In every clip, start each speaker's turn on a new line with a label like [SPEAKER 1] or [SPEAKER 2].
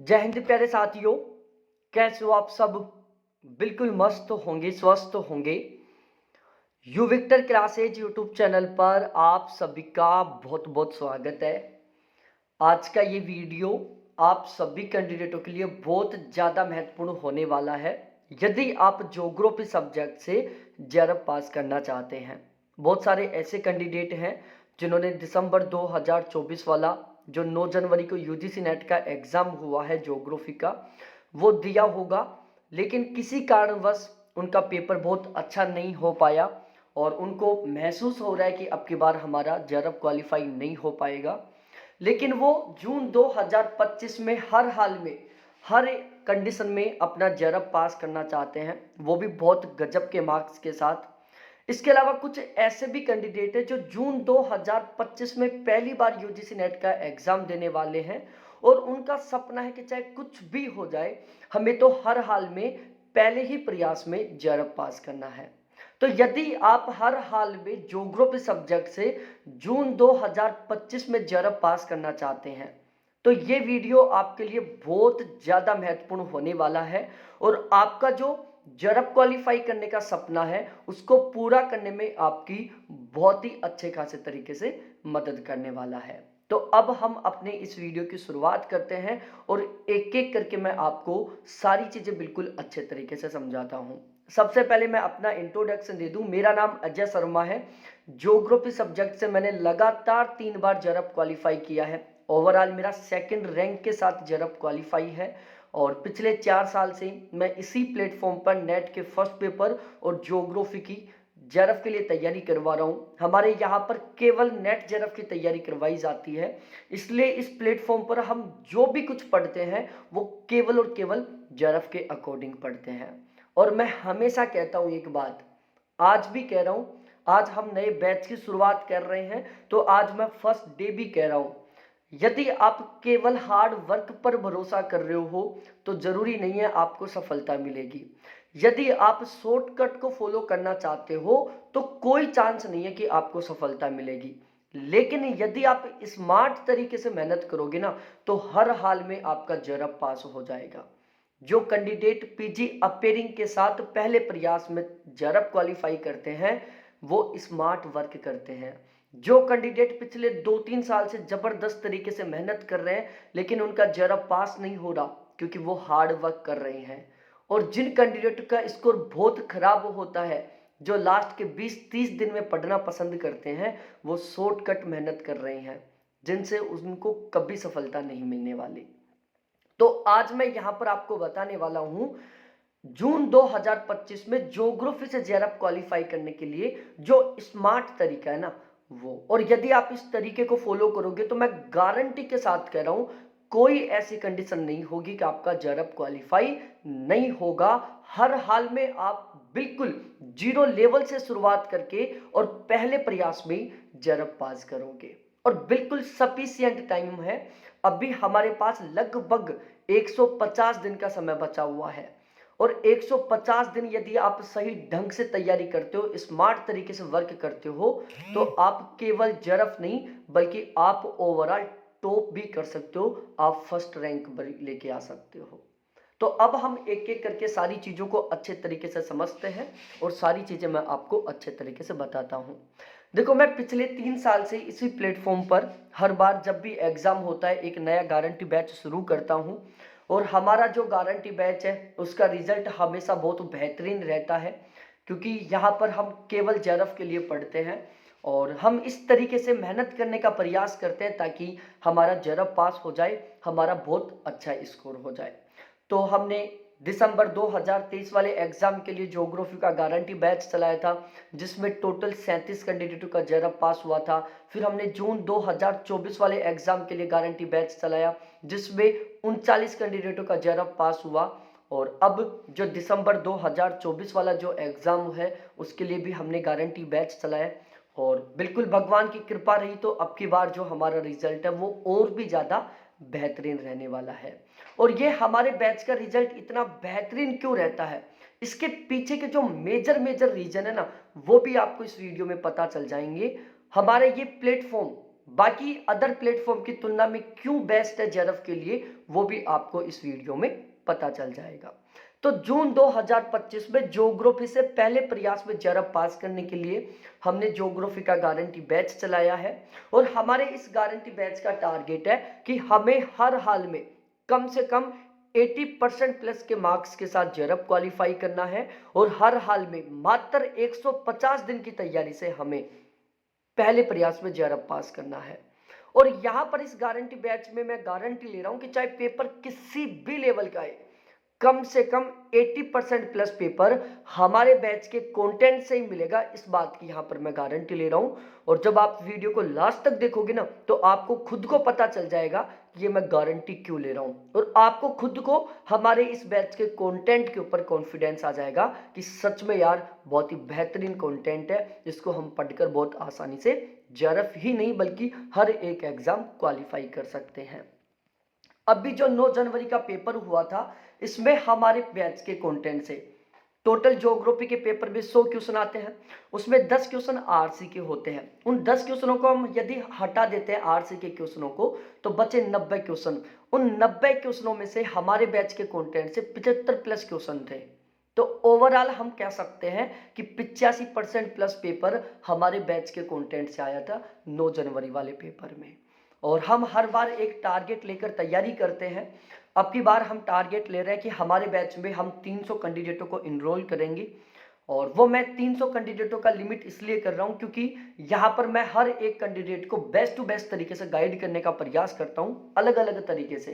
[SPEAKER 1] जय हिंद प्यारे साथियों, कैसे हो आप सब। बिल्कुल मस्त होंगे, स्वस्थ होंगे। U Victor classes YouTube channel पर आप सभी का बहुत बहुत स्वागत है। आज का ये वीडियो आप सभी कैंडिडेटों के लिए बहुत ज़्यादा महत्वपूर्ण होने वाला है। यदि आप ज्योग्राफी सब्जेक्ट से जेआरएफ पास करना चाहते हैं, बहुत सारे ऐसे कैंडिडेट हैं जिन्होंने दिसंबर 2024 वाला जो 9 जनवरी को यूजीसी नेट का एग्ज़ाम हुआ है ज्योग्राफी का, वो दिया होगा, लेकिन किसी कारणवश उनका पेपर बहुत अच्छा नहीं हो पाया और उनको महसूस हो रहा है कि अब की बार हमारा जेआरएफ क्वालिफाई नहीं हो पाएगा। लेकिन वो जून 2025 में हर हाल में, हर कंडीशन में अपना जेआरएफ पास करना चाहते हैं, वो भी बहुत गजब के मार्क्स के साथ। इसके अलावा कुछ ऐसे भी कैंडिडेट हैं जो जून 2025 में पहली बार यूजीसी नेट का एग्जाम देने वाले हैं और उनका सपना है कि चाहे कुछ भी हो जाए, हमें तो हर हाल में पहले ही प्रयास में जेआरएफ पास करना है। तो यदि आप हर हाल में ज्योग्राफी सब्जेक्ट से जून 2025 में जेआरएफ पास करना चाहते हैं, तो ये वीडियो आपके लिए बहुत ज़्यादा महत्वपूर्ण होने वाला है और आपका जो जेआरएफ क्वालिफाई करने का सपना है उसको पूरा करने में आपकी बहुत ही अच्छे खासे तरीके से मदद करने वाला है। तो अब हम अपने इस वीडियो की शुरुआत करते हैं और एक एक करके मैं आपको सारी चीज़ें बिल्कुल अच्छे तरीके से समझाता हूँ। सबसे पहले मैं अपना इंट्रोडक्शन दे दूं। मेरा नाम अजय शर्मा है। ज्योग्राफी सब्जेक्ट से मैंने लगातार 3 बार जेआरएफ क्वालिफाई किया है। ओवरऑल मेरा सेकंड रैंक के साथ जेआरएफ क्वालिफाई है और पिछले 4 साल से मैं इसी प्लेटफॉर्म पर नेट के फर्स्ट पेपर और ज्योग्राफी की जेआरएफ के लिए तैयारी करवा रहा हूँ। हमारे यहाँ पर केवल नेट जेआरएफ की तैयारी करवाई जाती है, इसलिए इस प्लेटफॉर्म पर हम जो भी कुछ पढ़ते हैं वो केवल और केवल जेआरएफ के अकॉर्डिंग पढ़ते हैं। और मैं हमेशा कहता हूँ एक बात, आज भी कह रहा हूँ, आज हम नए बैच की शुरुआत कर रहे हैं तो आज मैं फर्स्ट डे भी कह रहा हूँ, यदि आप केवल हार्ड वर्क पर भरोसा कर रहे हो तो जरूरी नहीं है आपको सफलता मिलेगी। यदि आप शॉर्टकट को फॉलो करना चाहते हो तो कोई चांस नहीं है कि आपको सफलता मिलेगी। लेकिन यदि आप स्मार्ट तरीके से मेहनत करोगे ना, तो हर हाल में आपका जेआरएफ पास हो जाएगा। जो कैंडिडेट पीजी अपेयरिंग के साथ पहले प्रयास में जेआरएफ क्वालिफाई करते हैं वो स्मार्ट वर्क करते हैं। जो कैंडिडेट पिछले 2-3 साल से जबरदस्त तरीके से मेहनत कर रहे हैं लेकिन उनका जेआरएफ पास नहीं हो रहा क्योंकि वो हार्ड वर्क कर रहे हैं। और जिन कैंडिडेट का स्कोर बहुत खराब होता है, जो लास्ट के 20-30 दिन में पढ़ना पसंद करते हैं, वो शॉर्टकट मेहनत कर रहे हैं जिनसे उनको कभी सफलता नहीं मिलने वाली। तो आज मैं यहां पर आपको बताने वाला हूं जून 2025 में ज्योग्राफी से जेआरएफ क्वालिफाई करने के लिए जो स्मार्ट तरीका है ना वो, और यदि आप इस तरीके को फॉलो करोगे तो मैं गारंटी के साथ कह रहा हूं कोई ऐसी कंडीशन नहीं होगी कि आपका जेआरएफ क्वालिफाई नहीं होगा। हर हाल में आप बिल्कुल जीरो लेवल से शुरुआत करके और पहले प्रयास में जेआरएफ पास करोगे और बिल्कुल सफिशिएंट टाइम है। अभी हमारे पास लगभग 150 दिन का समय बचा हुआ है और 150 दिन यदि आप सही ढंग से तैयारी करते हो, स्मार्ट तरीके से वर्क करते हो, तो आप केवल जेआरएफ नहीं बल्कि आप ओवरऑल टॉप भी कर सकते हो, आप फर्स्ट रैंक लेके आ सकते हो। तो अब हम एक एक करके सारी चीज़ों को अच्छे तरीके से समझते हैं और सारी चीज़ें मैं आपको अच्छे तरीके से बताता हूँ। देखो, मैं पिछले 3 साल से इसी प्लेटफॉर्म पर हर बार जब भी एग्ज़ाम होता है एक नया गारंटी बैच शुरू करता हूँ और हमारा जो गारंटी बैच है उसका रिजल्ट हमेशा बहुत बेहतरीन रहता है क्योंकि यहाँ पर हम केवल जेआरएफ के लिए पढ़ते हैं और हम इस तरीके से मेहनत करने का प्रयास करते हैं ताकि हमारा जेआरएफ पास हो जाए, हमारा बहुत अच्छा स्कोर हो जाए। तो हमने दिसंबर 2023 वाले एग्जाम के लिए ज्योग्राफी का गारंटी बैच चलाया था जिसमें टोटल 37 कैंडिडेटों का जेआरएफ पास हुआ था। फिर हमने जून 2024 वाले एग्जाम के लिए गारंटी बैच चलाया जिसमें 39 कैंडिडेटों का जेआरएफ पास हुआ और अब जो दिसंबर 2024 वाला जो एग्जाम है उसके लिए भी हमने गारंटी बैच चलाया और बिल्कुल भगवान की कृपा रही तो अब की बार जो हमारा रिजल्ट है वो और भी ज़्यादा बेहतरीन रहने वाला है। और ये हमारे बैच का रिजल्ट इतना बेहतरीन क्यों रहता है, इसके पीछे के जो मेजर रीजन है ना वो भी आपको इस वीडियो में पता चल जाएंगे। हमारे ये प्लेटफॉर्म बाकी अदर प्लेटफॉर्म की तुलना में क्यों बेस्ट है जेआरएफ के लिए, वो भी आपको इस वीडियो में पता चल जाएगा। तो जून 2025 में ज्योग्राफी से पहले प्रयास में जेआरएफ पास करने के लिए हमने ज्योग्राफी का गारंटी बैच चलाया है और हमारे इस गारंटी बैच का टारगेट है कि हमें हर हाल में कम से कम 80% प्लस के मार्क्स के साथ जेआरएफ क्वालिफाई करना है और हर हाल में मात्र 150 दिन की तैयारी से हमें पहले प्रयास में जेआरएफ पास करना है। और यहां पर इस गारंटी बैच में मैं गारंटी ले रहा हूं कि चाहे पेपर किसी भी लेवल का है, कम से कम 80% प्लस पेपर हमारे बैच के कंटेंट से ही मिलेगा, इस बात की यहां पर मैं गारंटी ले रहा हूं। और जब आप वीडियो को लास्ट तक देखोगे ना, तो आपको खुद को पता चल जाएगा कि ये मैं गारंटी क्यों ले रहा हूं और आपको खुद को हमारे इस बैच के कंटेंट के ऊपर कॉन्फिडेंस आ जाएगा कि सच में यार बहुत ही बेहतरीन कंटेंट है, जिसको हम पढ़कर बहुत आसानी से जेआरएफ ही नहीं बल्कि हर एक एग्जाम क्वालिफाई कर सकते हैं। अभी जो 9 जनवरी का पेपर हुआ था, इसमें हमारे बैच के कंटेंट से टोटल ज्योग्राफी के पेपर में 100 क्वेश्चन आते हैं, उसमें 10 क्वेश्चन आरसी के होते हैं। उन 10 क्वेश्चनों को हम यदि हटा देते हैं आरसी के क्वेश्चनों को, तो बचे 90 क्वेश्चन। उन 90 क्वेश्चनों में से हमारे बैच के कंटेंट से 75 प्लस क्वेश्चन थे। तो ओवरऑल हम कह सकते हैं कि 85% प्लस पेपर हमारे बैच के कंटेंट से आया था 9 जनवरी वाले पेपर में। और हम हर बार एक टारगेट लेकर तैयारी करते हैं। अब की बार हम टारगेट ले रहे हैं कि हमारे बैच में हम 300 कैंडिडेटों को इनरोल करेंगे और वो मैं 300 कैंडिडेटों का लिमिट इसलिए कर रहा हूं क्योंकि यहां पर मैं हर एक कैंडिडेट को बेस्ट टू बेस्ट तरीके से गाइड करने का प्रयास करता हूं, अलग अलग तरीके से,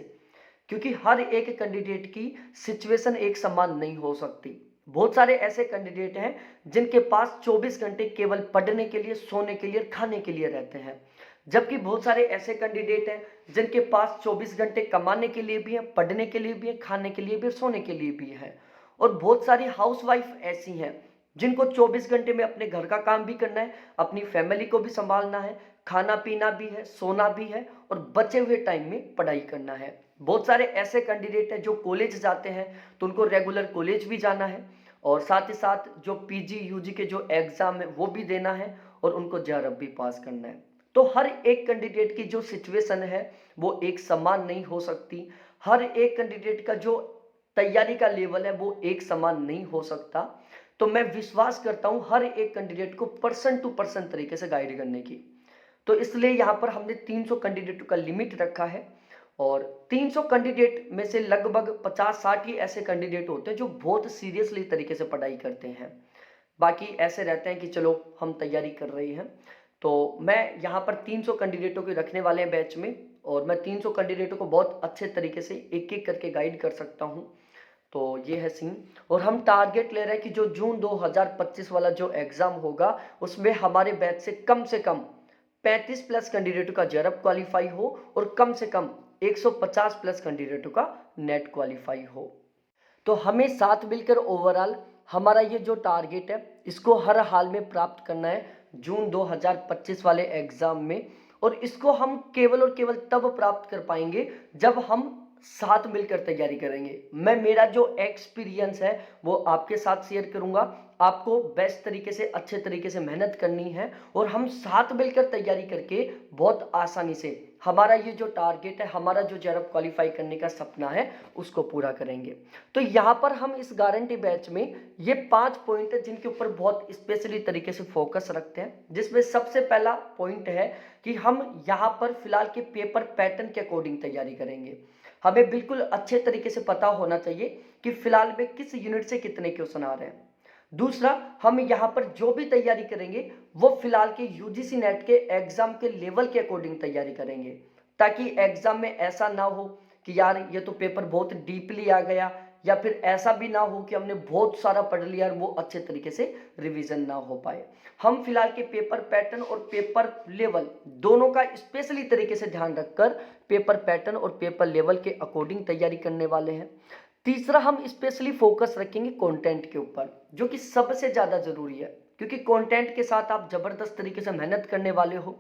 [SPEAKER 1] क्योंकि हर एक कैंडिडेट की सिचुएशन एक समान नहीं हो सकती। बहुत सारे ऐसे कैंडिडेट हैं जिनके पास 24 घंटे केवल पढ़ने के लिए, सोने के लिए, खाने के लिए रहते हैं, जबकि बहुत सारे ऐसे कैंडिडेट हैं जिनके पास 24 घंटे कमाने के लिए भी है, पढ़ने के लिए भी है, खाने के लिए भी, सोने के लिए भी है। और बहुत सारी हाउसवाइफ ऐसी हैं जिनको 24 घंटे में अपने घर का काम भी करना है, अपनी फैमिली को भी संभालना है, खाना पीना भी है, सोना भी है और बचे हुए टाइम में पढ़ाई करना है। बहुत सारे ऐसे कैंडिडेट हैं जो कॉलेज जाते हैं तो उनको रेगुलर कॉलेज भी जाना है और साथ ही साथ जो पीजी यूजी के जो एग्जाम है वो भी देना है और उनको जेआरएफ भी पास करना है। तो हर एक कैंडिडेट की जो सिचुएशन है वो एक समान नहीं हो सकती, हर एक कैंडिडेट का जो तैयारी का लेवल है वो एक समान नहीं हो सकता। तो मैं विश्वास करता हूं हर एक कैंडिडेट को पर्सन टू पर्सन तरीके से गाइड करने की। तो इसलिए यहां पर हमने 300 कैंडिडेटों का लिमिट रखा है और 300 कैंडिडेट में से लगभग 50-60 ही ऐसे कैंडिडेट होते हैं जो बहुत सीरियसली तरीके से पढ़ाई करते हैं। बाकी ऐसे रहते हैं कि चलो हम तैयारी कर रहे हैं। तो मैं यहाँ पर 300 कैंडिडेटों को रखने वाले हैं बैच में और मैं 300 कैंडिडेटों को बहुत अच्छे तरीके से एक एक करके गाइड कर सकता हूँ। तो ये है सीन। और हम टारगेट ले रहे हैं कि जो जून 2025 वाला जो एग्जाम होगा उसमें हमारे बैच से कम 35 प्लस कैंडिडेटों का जेआरएफ क्वालिफाई हो और कम से कम 150 प्लस कैंडिडेटों का नेट क्वालिफाई हो। तो हमें साथ मिलकर ओवरऑल हमारा ये जो टारगेट है इसको हर हाल में प्राप्त करना है जून 2025 वाले एग्जाम में। और इसको हम केवल और केवल तब प्राप्त कर पाएंगे जब हम साथ मिलकर तैयारी करेंगे। मैं मेरा जो एक्सपीरियंस है वो आपके साथ शेयर करूंगा। आपको बेस्ट तरीके से, अच्छे तरीके से मेहनत करनी है और हम साथ मिलकर तैयारी करके बहुत आसानी से हमारा ये जो टारगेट है, हमारा जो जेआरएफ क्वालिफाई करने का सपना है उसको पूरा करेंगे। तो यहाँ पर हम इस गारंटी बैच में ये 5 पॉइंट है जिनके ऊपर बहुत स्पेशली तरीके से फोकस रखते हैं, जिसमें सबसे पहला पॉइंट है कि हम यहाँ पर फिलहाल के पेपर पैटर्न के अकॉर्डिंग तैयारी करेंगे। हमें बिल्कुल अच्छे तरीके से पता होना चाहिए कि फिलहाल में किस यूनिट से कितने क्वेश्चन आ रहे हैं। दूसरा, हम यहाँ पर जो भी तैयारी करेंगे वो फिलहाल के यूजीसी नेट के एग्जाम के लेवल के अकॉर्डिंग तैयारी करेंगे, ताकि एग्जाम में ऐसा ना हो कि यार ये तो पेपर बहुत डीपली आ गया, या फिर ऐसा भी ना हो कि हमने बहुत सारा पढ़ लिया और वो अच्छे तरीके से रिवीजन ना हो पाए। हम फिलहाल के पेपर पैटर्न और पेपर लेवल दोनों का स्पेशली तरीके से ध्यान रखकर पेपर पैटर्न और पेपर लेवल के अकॉर्डिंग तैयारी करने वाले हैं। तीसरा, हम स्पेशली फोकस रखेंगे कंटेंट के ऊपर, जो कि सबसे ज़्यादा ज़रूरी है, क्योंकि कंटेंट के साथ आप ज़बरदस्त तरीके से मेहनत करने वाले हो।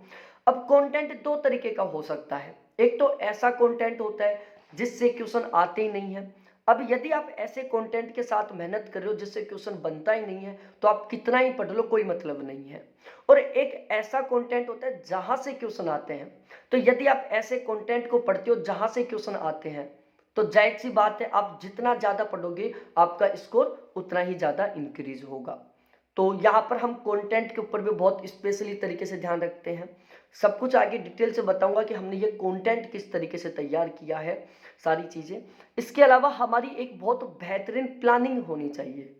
[SPEAKER 1] अब कंटेंट 2 तरीके का हो सकता है। एक तो ऐसा कंटेंट होता है जिससे क्वेश्चन आते ही नहीं है, अब यदि आप ऐसे कंटेंट के साथ मेहनत कर रहे हो जिससे क्वेश्चन बनता ही नहीं है, तो आप कितना ही पढ़ लो कोई मतलब नहीं है। और एक ऐसा कंटेंट होता है जहां से क्वेश्चन आते हैं, तो यदि आप ऐसे कंटेंट को पढ़ते हो जहां से क्वेश्चन आते हैं, तो जाहिर सी बात है आप जितना ज्यादा पढ़ोगे आपका स्कोर उतना ही ज्यादा इंक्रीज होगा। तो यहाँ पर हम कंटेंट के ऊपर भी बहुत स्पेशली तरीके से ध्यान रखते हैं। सब कुछ आगे डिटेल से बताऊंगा कि हमने ये कंटेंट किस तरीके से तैयार किया है, सारी चीजें। इसके अलावा हमारी एक बहुत बेहतरीन प्लानिंग होनी चाहिए।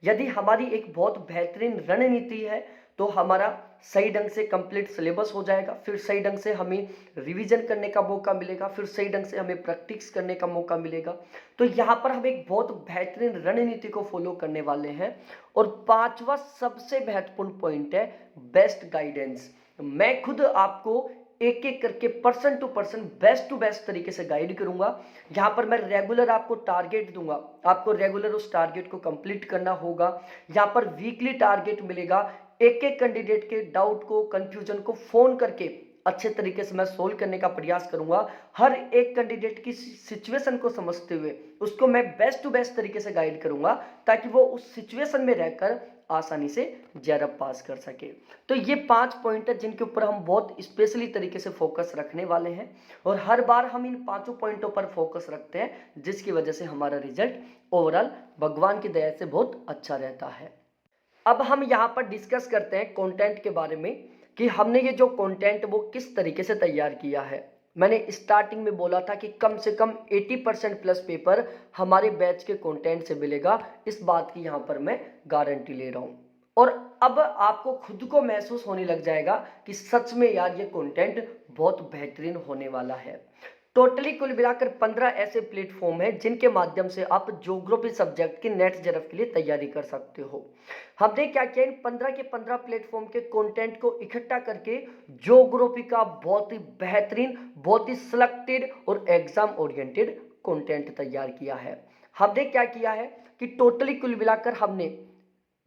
[SPEAKER 1] यदि हमारी एक बहुत बेहतरीन रणनीति है तो हमारा सही ढंग से कंप्लीट सिलेबस हो जाएगा, फिर सही ढंग से हमें रिवीजन करने का मौका मिलेगा, फिर सही ढंग से हमें प्रैक्टिस करने का मौका मिलेगा। तो यहाँ पर हम एक बहुत बेहतरीन रणनीति को फॉलो करने वाले हैं। और पांचवा सबसे महत्वपूर्ण पॉइंट है बेस्ट गाइडेंस। मैं खुद आपको एक एक करके person to person best to best तरीके से गाइड करूंगा। यहाँ पर मैं रेगुलर आपको टारगेट दूंगा, आपको रेगुलर उस टारगेट को कंप्लीट करना होगा। यहाँ पर वीकली टारगेट मिलेगा, एक एक कैंडिडेट के डाउट को, कंफ्यूजन को फोन करके अच्छे तरीके से मैं सोल्व करने का प्रयास करूंगा। हर एक कैंडिडेट की सिचुएशन को समझते हुए उसको मैं बेस्ट टू बेस्ट तरीके से गाइड करूंगा, ताकि वो उस सिचुएशन में रहकर आसानी से जेआरएफ पास कर सके। तो ये 5 पॉइंट है जिनके ऊपर हम बहुत स्पेशली तरीके से फोकस रखने वाले हैं, और हर बार हम इन 5 पॉइंटों पर फोकस रखते हैं, जिसकी वजह से हमारा रिजल्ट ओवरऑल भगवान की दया से बहुत अच्छा रहता है। अब हम यहाँ पर डिस्कस करते हैं कंटेंट के बारे में कि हमने ये जो कंटेंट वो किस तरीके से तैयार किया है। मैंने स्टार्टिंग में बोला था कि कम से कम 80% प्लस पेपर हमारे बैच के कंटेंट से मिलेगा, इस बात की यहाँ पर मैं गारंटी ले रहा हूँ। और अब आपको खुद को महसूस होने लग जाएगा कि सच में यार ये कंटेंट बहुत बेहतरीन होने वाला है। टोटली कुल मिलाकर 15 ऐसे प्लेटफॉर्म हैं जिनके माध्यम से आप ज्योग्राफी सब्जेक्ट की नेट जेआरएफ के लिए तैयारी कर सकते हो। हमने क्या किया, इन 15 के 15 प्लेटफॉर्म के कंटेंट को इकट्ठा करके ज्योग्राफी का बहुत ही बेहतरीन, बहुत ही सिलेक्टेड और एग्जाम ओरिएंटेड कंटेंट तैयार किया है। हमने क्या किया है कि टोटली कुल मिलाकर हमने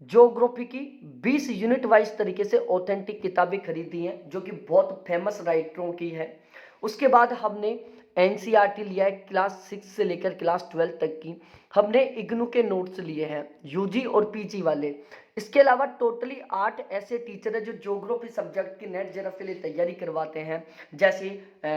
[SPEAKER 1] ज्योग्राफी की 20 यूनिट वाइज तरीके से ऑथेंटिक किताबें खरीदी हैं जो कि बहुत फेमस राइटरों की है। उसके बाद हमने एनसीईआरटी लिया है क्लास 6 से लेकर क्लास 12 तक की। हमने इग्नू के नोट्स लिए हैं यूजी और पीजी वाले। इसके अलावा टोटली 8 ऐसे टीचर हैं जो ज्योग्राफी सब्जेक्ट की नेट जेआरएफ के लिए तैयारी करवाते हैं, जैसे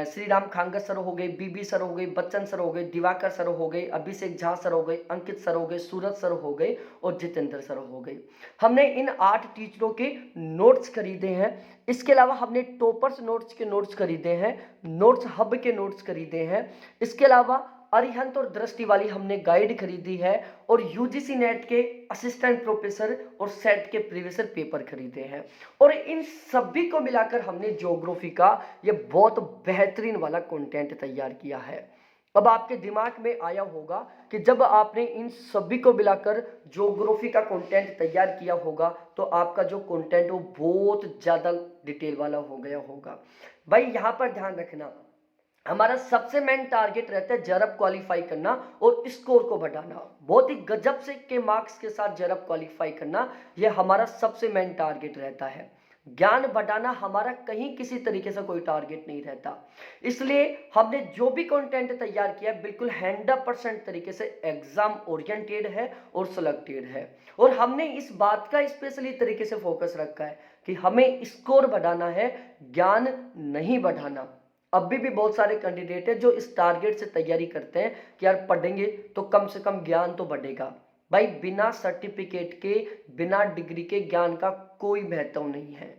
[SPEAKER 1] श्री राम खांगा सर हो गए, बीबी सर हो गए, बच्चन सर हो गए, दिवाकर सर हो गए, अभिषेक झा सर हो गए, अंकित सर हो गए, सूरज सर हो गए और जितेंद्र सर हो गए। हमने इन 8 टीचरों के नोट्स खरीदे हैं। इसके अलावा हमने टॉपर्स नोट्स के नोट्स खरीदे हैं, नोट्स हब के नोट्स खरीदे हैं। इसके अलावा अरिहंत और दृष्टि वाली हमने गाइड खरीदी है, और यूजीसी नेट के असिस्टेंट प्रोफेसर और सेट के प्रीवियस पेपर खरीदे हैं। और इन सभी को मिलाकर हमने ज्योग्राफी का ये बहुत बेहतरीन वाला कंटेंट तैयार किया है। अब आपके दिमाग में आया होगा कि जब आपने इन सभी को मिलाकर ज्योग्राफी का कंटेंट तैयार किया होगा तो आपका जो कंटेंट वो बहुत ज्यादा डिटेल वाला हो गया होगा। भाई यहाँ पर ध्यान रखना, हमारा सबसे मेन टारगेट रहता है जेआरएफ क्वालिफाई करना और स्कोर को बढ़ाना। बहुत ही गजब से के मार्क्स के साथ जेआरएफ क्वालिफाई करना, यह हमारा सबसे मेन टारगेट रहता है। ज्ञान बढ़ाना हमारा कहीं किसी तरीके से कोई टारगेट नहीं रहता। इसलिए हमने जो भी कंटेंट तैयार किया बिल्कुल 100% तरीके से एग्जाम ओरिएंटेड है और सिलेक्टेड है। और हमने इस बात का स्पेशली तरीके से फोकस रखा है कि हमें स्कोर बढ़ाना है, ज्ञान नहीं बढ़ाना। अभी भी बहुत सारे कैंडिडेट हैं जो इस टारगेट से तैयारी करते हैं कि यार पढ़ेंगे तो कम से कम ज्ञान तो बढ़ेगा। भाई बिना सर्टिफिकेट के, बिना डिग्री के ज्ञान का कोई महत्व नहीं है।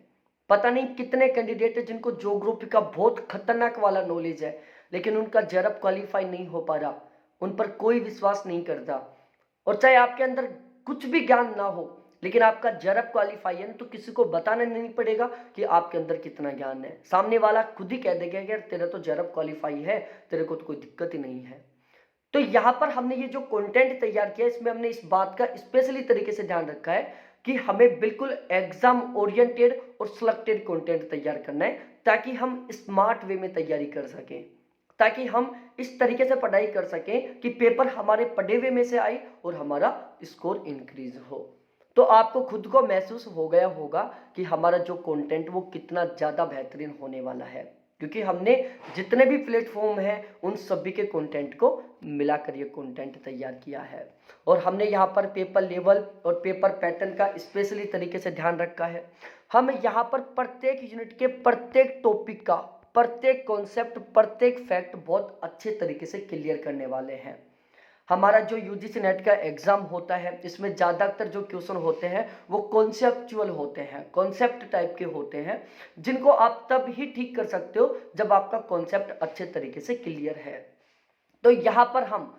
[SPEAKER 1] पता नहीं कितने कैंडिडेट हैं जिनको ज्योग्राफी का बहुत खतरनाक वाला नॉलेज है, लेकिन उनका जेआरएफ क्वालिफाई नहीं हो पा रहा, उन पर कोई विश्वास नहीं करता। और चाहे आपके अंदर कुछ भी ज्ञान ना हो, लेकिन आपका जेआरएफ क्वालिफाई है तो किसी को बताना नहीं पड़ेगा कि आपके अंदर कितना ज्ञान है। सामने वाला खुद ही कह देगा कि यार तेरा तो जेआरएफ क्वालिफाई है, तेरे को तो कोई दिक्कत ही नहीं है। तो यहाँ पर हमने ये जो कंटेंट तैयार किया इसमें हमने इस बात का स्पेशली तरीके से ध्यान रखा है कि हमें बिल्कुल एग्जाम ओरिएंटेड और सिलेक्टेड कंटेंट तैयार करना है, ताकि हम स्मार्ट वे में तैयारी कर सकें, ताकि हम इस तरीके से पढ़ाई कर सकें कि पेपर हमारे पढ़े हुए में से आए और हमारा स्कोर इंक्रीज हो। तो आपको खुद को महसूस हो गया होगा कि हमारा जो कंटेंट वो कितना ज़्यादा बेहतरीन होने वाला है। क्योंकि हमने जितने भी प्लेटफॉर्म हैं उन सभी के कंटेंट को मिलाकर ये कंटेंट तैयार किया है। और हमने यहाँ पर पेपर लेवल और पेपर पैटर्न का स्पेशली तरीके से ध्यान रखा है। हम यहाँ पर प्रत्येक यूनिट के प्रत्येक टॉपिक का प्रत्येक कॉन्सेप्ट प्रत्येक फैक्ट बहुत अच्छे तरीके से क्लियर करने वाले हैं। हमारा जो यूजीसी नेट का एग्जाम होता है इसमें ज़्यादातर जो क्वेश्चन होते हैं वो कॉन्सेप्चुअल होते हैं, कॉन्सेप्ट टाइप के होते हैं, जिनको आप तब ही ठीक कर सकते हो जब आपका कॉन्सेप्ट अच्छे तरीके से क्लियर है। तो यहाँ पर हम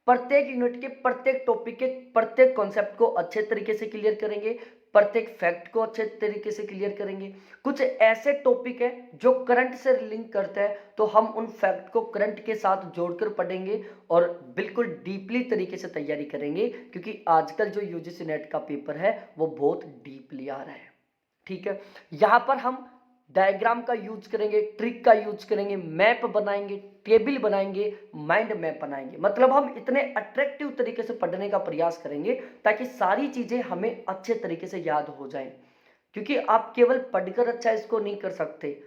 [SPEAKER 1] प्रत्येक यूनिट के प्रत्येक टॉपिक के प्रत्येक कॉन्सेप्ट को अच्छे तरीके से क्लियर करेंगे, प्रत्येक फैक्ट को अच्छे तरीके से क्लियर करेंगे। कुछ ऐसे टॉपिक है जो करंट से लिंक करते हैं तो हम उन फैक्ट को करंट के साथ जोड़कर पढ़ेंगे और बिल्कुल डीपली तरीके से तैयारी करेंगे, क्योंकि आजकल जो यूजीसी नेट का पेपर है वो बहुत डीपली आ रहा है। ठीक है, यहाँ पर हम डायग्राम का यूज करेंगे, ट्रिक का यूज करेंगे, मैप बनाएंगे, टेबल बनाएंगे, माइंड मैप बनाएंगे। मतलब हम इतने अट्रैक्टिव तरीके से पढ़ने का प्रयास करेंगे ताकि सारी चीजें हमें अच्छे तरीके से याद हो जाएं। क्योंकि आप केवल पढ़कर अच्छा स्कोर नहीं कर सकते,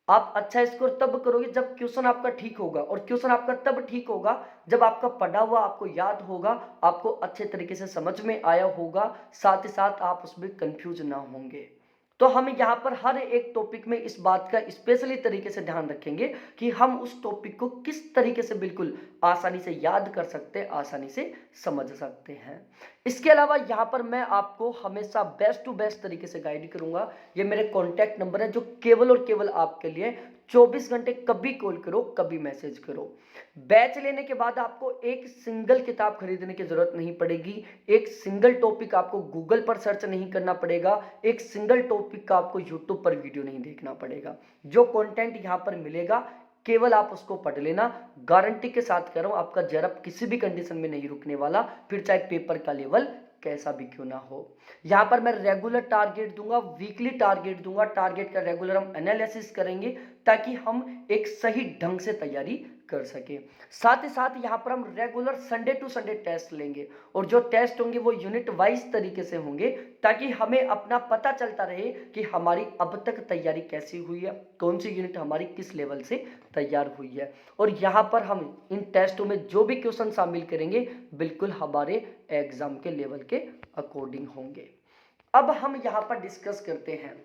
[SPEAKER 1] आप अच्छा स्कोर तब करोगे जब क्वेश्चन आपका ठीक होगा, और क्वेश्चन आपका तब ठीक होगा जब आपका पढ़ा हुआ आपको याद होगा, आपको अच्छे तरीके से समझ में आया होगा, साथ ही साथ आप उसमें कंफ्यूज ना होंगे। तो हम यहाँ पर हर एक टॉपिक में इस बात का स्पेशली तरीके से ध्यान रखेंगे कि हम उस टॉपिक को किस तरीके से बिल्कुल आसानी से याद कर सकते हैं, आसानी से समझ सकते हैं। इसके अलावा यहाँ पर मैं आपको हमेशा बेस्ट टू बेस्ट तरीके से गाइड करूंगा। ये मेरे कॉन्टैक्ट नंबर है जो केवल और केवल आपके लिए 24 घंटे कभी कॉल करो कभी मैसेज करो। बैच लेने के बाद आपको एक सिंगल किताब खरीदने की जरूरत नहीं पड़ेगी, एक सिंगल टॉपिक आपको गूगल पर सर्च नहीं करना पड़ेगा, एक सिंगल टॉपिक का आपको यूट्यूब पर वीडियो नहीं देखना पड़ेगा। जो कंटेंट यहाँ पर मिलेगा केवल आप उसको पढ़ लेना। गारंटी के साथ कह रहा हूं, आपका जरब किसी भी कंडीशन में नहीं रुकने वाला, फिर चाहे पेपर का लेवल कैसा भी क्यों ना हो। यहां पर मैं रेगुलर टारगेट दूंगा, वीकली टारगेट दूंगा, टारगेट का रेगुलर हम एनालिसिस करेंगे ताकि हम एक सही ढंग से तैयारी कर सके। साथ ही साथ यहाँ पर हम regular Sunday to Sunday test लेंगे, और जो टेस्ट होंगे वो यूनिट वाइज तरीके से होंगे ताकि हमें अपना पता चलता रहे कि हमारी अब तक तैयारी कैसी हुई है, कौन सी यूनिट हमारी किस लेवल से तैयार हुई है। और यहाँ पर हम इन टेस्टों में जो भी क्वेश्चन शामिल करेंगे बिल्कुल हमारे एग्जाम के लेवल के अकॉर्डिंग होंगे। अब हम यहाँ पर डिस्कस करते हैं,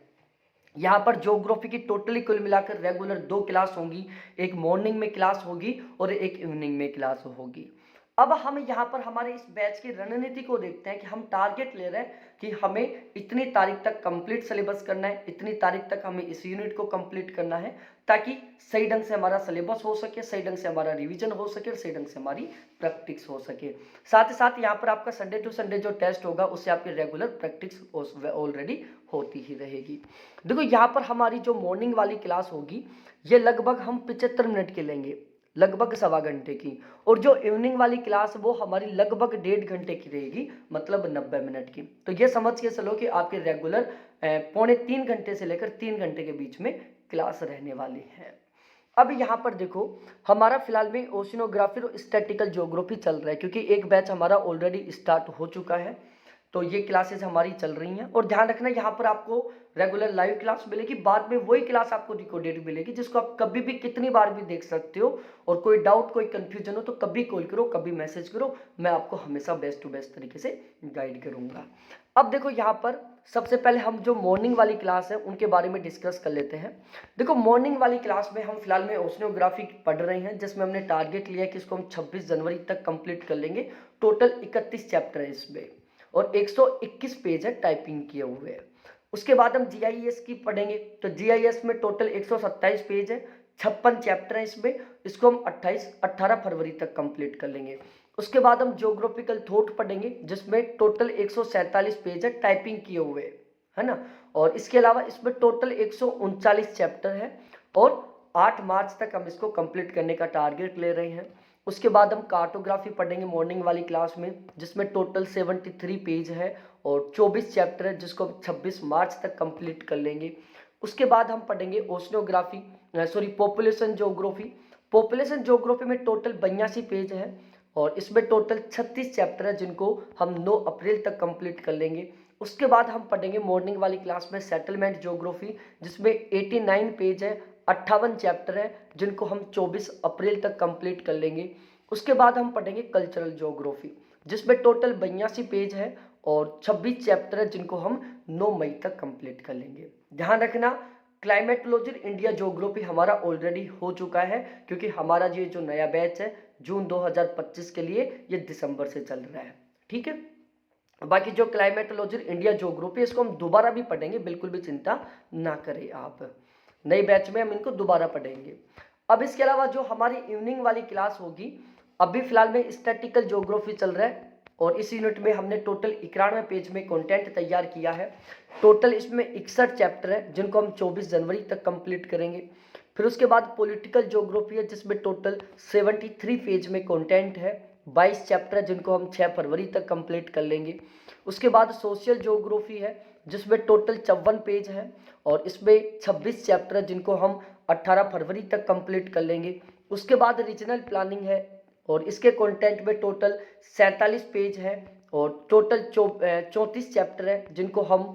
[SPEAKER 1] यहाँ पर ज्योग्राफी की टोटली कुल मिलाकर रेगुलर 2 क्लास होंगी, एक मॉर्निंग में क्लास होगी और एक इवनिंग में क्लास होगी। अब हम यहाँ पर हमारे इस बैच की रणनीति को देखते हैं कि हम टारगेट ले रहे हैं कि हमें इतनी तारीख तक कंप्लीट सिलेबस करना है, इतनी तारीख तक हमें इस यूनिट को कंप्लीट करना है ताकि सही ढंग से हमारा सिलेबस हो सके, सही ढंग से हमारा रिवीजन हो सके और सही ढंग से हमारी प्रैक्टिस हो सके। साथ ही साथ यहाँ पर आपका संडे टू संडे जो टेस्ट होगा उससे आपकी रेगुलर प्रैक्टिस ऑलरेडी होती ही रहेगी। देखो यहाँ पर हमारी जो मॉर्निंग वाली क्लास होगी ये लगभग हम 75 मिनट की लेंगे, लगभग सवा घंटे की, और जो इवनिंग वाली क्लास वो हमारी लगभग 1.5 घंटे की रहेगी, मतलब 90 मिनट की। तो ये समझ के चलो कि आपके रेगुलर 2.25 घंटे से लेकर 3 घंटे के बीच में क्लास रहने वाली है। अब यहाँ पर देखो हमारा फिलहाल में ओशिनोग्राफी और स्टैटिकल ज्योग्राफी चल रहा है, क्योंकि एक बैच हमारा ऑलरेडी स्टार्ट हो चुका है, तो ये क्लासेस हमारी चल रही हैं। और ध्यान रखना यहाँ पर आपको रेगुलर लाइव क्लास मिलेगी, बाद में वही क्लास आपको रिकॉर्डेड मिलेगी जिसको आप कभी भी कितनी बार भी देख सकते हो। और कोई डाउट कोई कंफ्यूजन हो तो कभी कॉल करो, कभी मैसेज करो, मैं आपको हमेशा बेस्ट टू बेस्ट तरीके से गाइड करूंगा। अब देखो यहाँ पर सबसे पहले हम जो मॉर्निंग वाली क्लास है उनके बारे में डिस्कस कर लेते हैं। देखो मॉर्निंग वाली क्लास में हम फिलहाल में ओशिनोग्राफी पढ़ रहे हैं, जिसमें हमने टारगेट लिया कि इसको हम 26 जनवरी तक कंप्लीट कर लेंगे। टोटल 31 चैप्टर है इसमें और 121 पेज है टाइपिंग किए हुए। उसके बाद हम जीआईएस की पढ़ेंगे, तो जीआईएस में टोटल 127 पेज है, 56 चैप्टर है इसमें, इसको हम 18 फरवरी तक कंप्लीट कर लेंगे। उसके बाद हम ज्योग्राफिकल थॉट पढ़ेंगे जिसमें टोटल 147 पेज है टाइपिंग किए हुए, है ना। और इसके अलावा इसमें टोटल 139 चैप्टर है और 8 मार्च तक हम इसको कंप्लीट करने का टारगेट ले रहे हैं। उसके बाद हम कार्टोग्राफी पढ़ेंगे मॉर्निंग वाली क्लास में, जिसमें टोटल 73 पेज है और 24 चैप्टर है, जिसको हम 26 मार्च तक कंप्लीट कर लेंगे। उसके बाद हम पढ़ेंगे पॉपुलेशन ज्योग्राफी। पॉपुलेशन ज्योग्राफी में टोटल 82 पेज है और इसमें टोटल 36 चैप्टर है, जिनको हम 9 अप्रैल तक कंप्लीट कर लेंगे। उसके बाद हम पढ़ेंगे मॉर्निंग वाली क्लास में सेटलमेंट ज्योग्राफी, जिसमें 89 पेज है, 58 चैप्टर हैं जिनको हम 24 अप्रैल तक कंप्लीट कर लेंगे। उसके बाद हम पढ़ेंगे कल्चरल ज्योग्राफी, जिसमें टोटल 82 पेज है और 26 चैप्टर है जिनको हम 9 मई तक कंप्लीट कर लेंगे। ध्यान रखना, क्लाइमेटोलॉजी इंडिया ज्योग्राफी हमारा ऑलरेडी हो चुका है, क्योंकि हमारा ये जो नया बैच है जून 2025 के लिए ये दिसंबर से चल रहा है। ठीक है, बाकी जो क्लाइमेटोलॉजी इंडिया ज्योग्राफी इसको हम दोबारा भी पढ़ेंगे, बिल्कुल भी चिंता ना करें आप, नए बैच में हम इनको दोबारा पढ़ेंगे। अब इसके अलावा जो हमारी इवनिंग वाली क्लास होगी, अभी फिलहाल में स्टैटिकल ज्योग्राफी चल रहा है और इस यूनिट में हमने टोटल 91 पेज में कंटेंट तैयार किया है। टोटल इसमें 61 चैप्टर है जिनको हम 24 जनवरी तक कंप्लीट करेंगे। फिर उसके बाद पॉलिटिकल ज्योग्राफी है जिसमें टोटल 73 पेज में कंटेंट है, 22 चैप्टर है जिनको हम 6 फरवरी तक कंप्लीट कर लेंगे। उसके बाद सोशल ज्योग्राफी है जिसमें टोटल 54 पेज है और इसमें 26 चैप्टर है जिनको हम 18 फरवरी तक कंप्लीट कर लेंगे। उसके बाद रीजनल प्लानिंग है और इसके कंटेंट में टोटल 47 पेज है और टोटल 34 चैप्टर है जिनको हम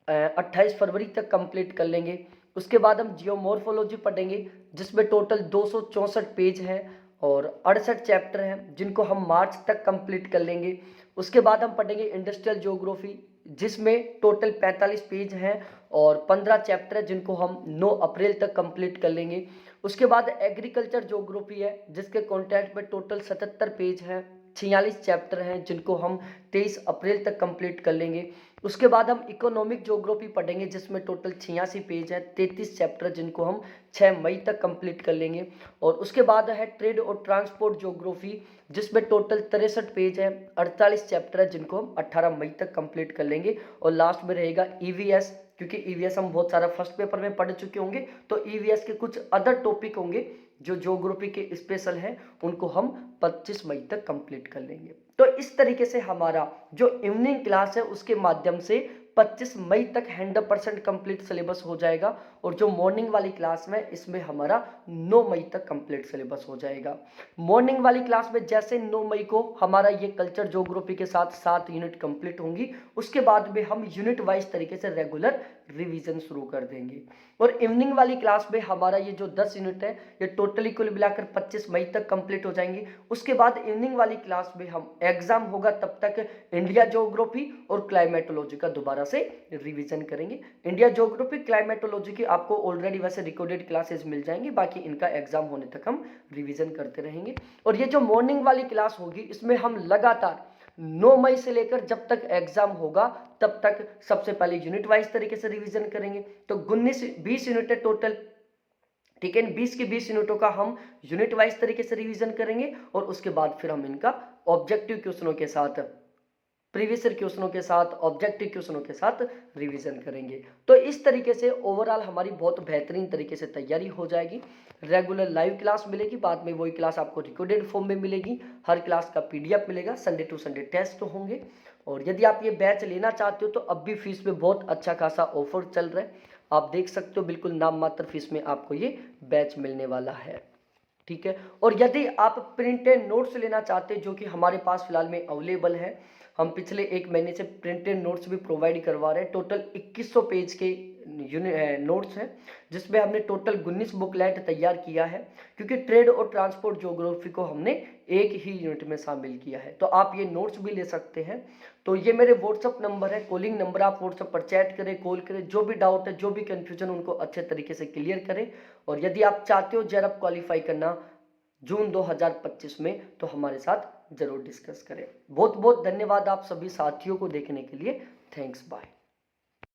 [SPEAKER 1] 28 फरवरी तक कंप्लीट कर लेंगे। उसके बाद हम जियोमॉर्फोलॉजी पढ़ेंगे जिसमें टोटल 264 पेज है और 68 चैप्टर हैं जिनको हम मार्च तक कंप्लीट कर लेंगे। उसके बाद हम पढ़ेंगे इंडस्ट्रियल ज्योग्राफी जिसमें टोटल 45 पेज हैं और 15 चैप्टर है जिनको हम 9 अप्रैल तक कंप्लीट कर लेंगे। उसके बाद एग्रीकल्चर ज्योग्राफी है जिसके कंटेंट में टोटल 77 पेज हैं, 46 चैप्टर हैं जिनको हम 23 अप्रैल तक कंप्लीट कर लेंगे। उसके बाद हम इकोनॉमिक ज्योग्राफी पढ़ेंगे जिसमें टोटल 86 पेज है, 33 चैप्टर जिनको हम 6 मई तक कंप्लीट कर लेंगे। और उसके बाद है ट्रेड और ट्रांसपोर्ट ज्योग्राफी जिसमें टोटल 63 पेज है, 48 चैप्टर है जिनको हम 18 मई तक कंप्लीट कर लेंगे। और लास्ट में रहेगा ईवीएस, क्योंकि ईवीएस हम बहुत सारा फर्स्ट पेपर में पढ़ चुके होंगे, तो ईवीएस के कुछ अदर टॉपिक होंगे जो ज्योग्राफी के स्पेशल हैं उनको हम 25 मई तक कंप्लीट कर लेंगे। तो इस तरीके से हमारा जो इवनिंग क्लास है उसके माध्यम से 25 मई तक 100% कंप्लीट सिलेबस हो जाएगा और जो मॉर्निंग वाली क्लास में इसमें हमारा 9 मई तक कंप्लीट सिलेबस हो जाएगा। मॉर्निंग वाली क्लास में जैसे 9 मई को हमारा ये कल्चर ज्योग्राफी के साथ 7 यूनिट कंप्लीट होंगी, उसके बाद में हम यूनिट वाइज तरीके से रेगुलर रिवीजन शुरू कर देंगे। और इवनिंग वाली क्लास में हमारा ये जो 10 यूनिट है ये टोटली कुल मिलाकर 25 मई तक कंप्लीट हो जाएंगे। उसके बाद इवनिंग वाली क्लास में हम एग्जाम होगा तब तक इंडिया ज्योग्राफी और क्लाइमेटोलॉजी का दोबारा से रिवीजन करेंगे। इंडिया ज्योग्राफी क्लाइमेटोलॉजी की आपको ऑलरेडी वैसे रिकॉर्डेड क्लासेस मिल जाएंगी, बाकी इनका एग्जाम होने तक हम रिवीजन करते रहेंगे। और ये जो मॉर्निंग वाली क्लास होगी इसमें हम लगातार 9 मई से लेकर जब तक एग्जाम होगा तब तक सबसे पहले यूनिट वाइज तरीके से रिवीजन करेंगे। तो 20 यूनिट है टोटल, ठीक है, 20 के 20 यूनिटों का हम यूनिट वाइज तरीके से रिवीजन करेंगे और उसके बाद फिर हम इनका ऑब्जेक्टिव क्वेश्चनों के साथ, प्रीवियस ईयर क्वेश्चनों के साथ, ऑब्जेक्टिव क्वेश्चनों के साथ रिवीजन करेंगे। तो इस तरीके से ओवरऑल हमारी बहुत बेहतरीन तरीके से तैयारी हो जाएगी। रेगुलर लाइव क्लास मिलेगी, बाद में वही क्लास आपको रिकॉर्डेड फॉर्म में मिलेगी, हर क्लास का पीडीएफ मिलेगा, संडे टू संडे टेस्ट होंगे। और यदि आप ये बैच लेना चाहते हो तो अब भी फीस में बहुत अच्छा खासा ऑफर चल रहा है, आप देख सकते हो, बिल्कुल नाम मात्र फीस में आपको ये बैच मिलने वाला है, ठीक है। और यदि आप प्रिंटेड नोट्स लेना चाहते हैं जो कि हमारे पास फिलहाल में अवेलेबल है, हम पिछले 1 महीने से प्रिंटेड नोट्स भी प्रोवाइड करवा रहे हैं। टोटल 2100 पेज के नोट्स हैं जिसमें हमने टोटल 19 बुकलेट तैयार किया है, क्योंकि ट्रेड और ट्रांसपोर्ट ज्योग्राफी को हमने एक ही यूनिट में शामिल किया है। तो आप ये नोट्स भी ले सकते हैं। तो ये मेरे व्हाट्सअप नंबर है, कॉलिंग नंबर, आप व्हाट्सअप पर चैट करें, कॉल करें, जो भी डाउट है, जो भी कन्फ्यूजन उनको अच्छे तरीके से क्लियर करें। और यदि आप चाहते हो जेआरएफ क्वालिफाई करना जून 2025 में तो हमारे साथ जरूर डिस्कस करें। बहुत बहुत धन्यवाद आप सभी साथियों को देखने के लिए। Thanks, bye.